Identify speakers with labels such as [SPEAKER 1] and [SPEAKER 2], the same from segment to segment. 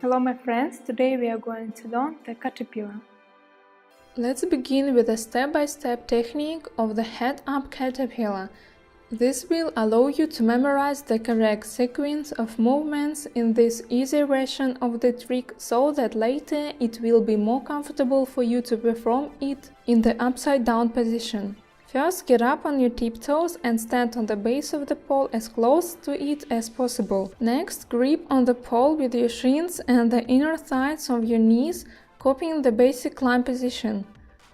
[SPEAKER 1] Hello my friends, today we are going to learn the caterpillar.
[SPEAKER 2] Let's begin with a step-by-step technique of the head-up caterpillar. This will allow you to memorize the correct sequence of movements in this easy version of the trick so that later it will be more comfortable for you to perform it in the upside-down position. First, get up on your tiptoes and stand on the base of the pole as close to it as possible. Next, grip on the pole with your shins and the inner thighs of your knees, copying the basic climb position.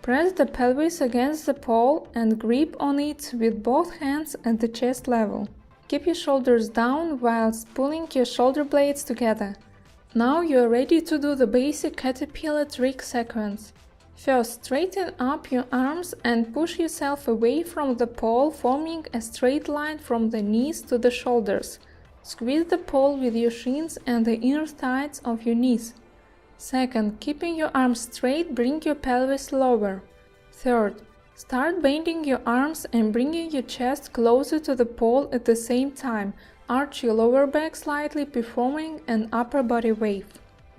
[SPEAKER 2] Press the pelvis against the pole and grip on it with both hands at the chest level. Keep your shoulders down whilst pulling your shoulder blades together. Now you are ready to do the basic caterpillar trick sequence. First, straighten up your arms and push yourself away from the pole, forming a straight line from the knees to the shoulders. Squeeze the pole with your shins and the inner thighs of your knees. Second, keeping your arms straight, bring your pelvis lower. Third, start bending your arms and bringing your chest closer to the pole at the same time. Arch your lower back slightly, performing an upper body wave.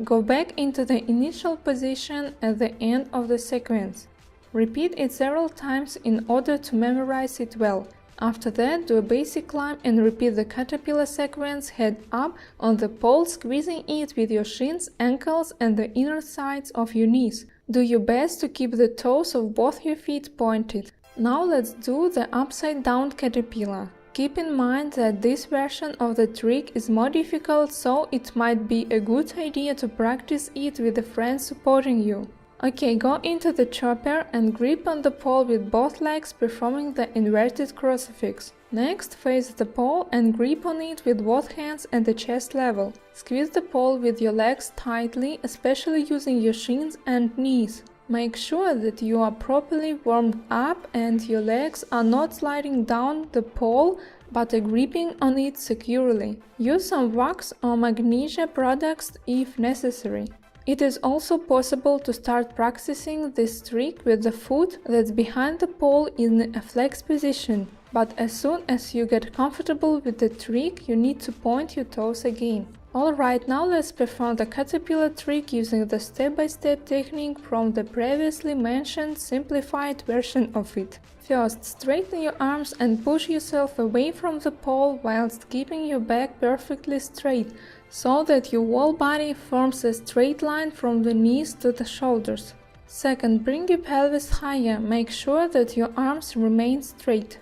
[SPEAKER 2] Go back into the initial position at the end of the sequence. Repeat it several times in order to memorize it well. After that, do a basic climb and repeat the caterpillar sequence head up on the pole, squeezing it with your shins, ankles and the inner sides of your knees. Do your best to keep the toes of both your feet pointed. Now let's do the upside down caterpillar. Keep in mind that this version of the trick is more difficult, so it might be a good idea to practice it with a friend supporting you. Okay, go into the chopper and grip on the pole with both legs, performing the inverted crucifix. Next, face the pole and grip on it with both hands at the chest level. Squeeze the pole with your legs tightly, especially using your shins and knees. Make sure that you are properly warmed up and your legs are not sliding down the pole but are gripping on it securely. Use some wax or magnesia products if necessary. It is also possible to start practicing this trick with the foot that's behind the pole in a flex position, but as soon as you get comfortable with the trick, you need to point your toes again. Alright, now let's perform the caterpillar trick using the step-by-step technique from the previously mentioned simplified version of it. First, straighten your arms and push yourself away from the pole whilst keeping your back perfectly straight, so that your whole body forms a straight line from the knees to the shoulders. Second, bring your pelvis higher, make sure that your arms remain straight.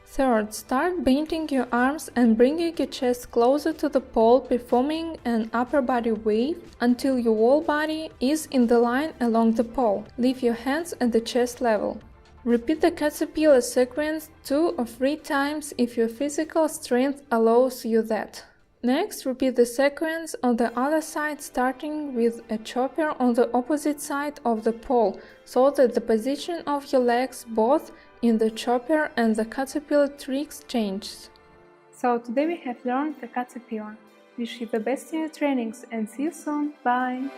[SPEAKER 2] Third, start bending your arms and bringing your chest closer to the pole, performing an upper body wave until your whole body is in the line along the pole. Leave your hands at the chest level. Repeat the caterpillar sequence 2 or 3 times if your physical strength allows you that. Next, repeat the sequence on the other side, starting with a chopper on the opposite side of the pole, so that the position of your legs both in the chopper and the caterpillar tricks changes.
[SPEAKER 1] So today we have learned the caterpillar. Wish you the best in your trainings and see you soon. Bye!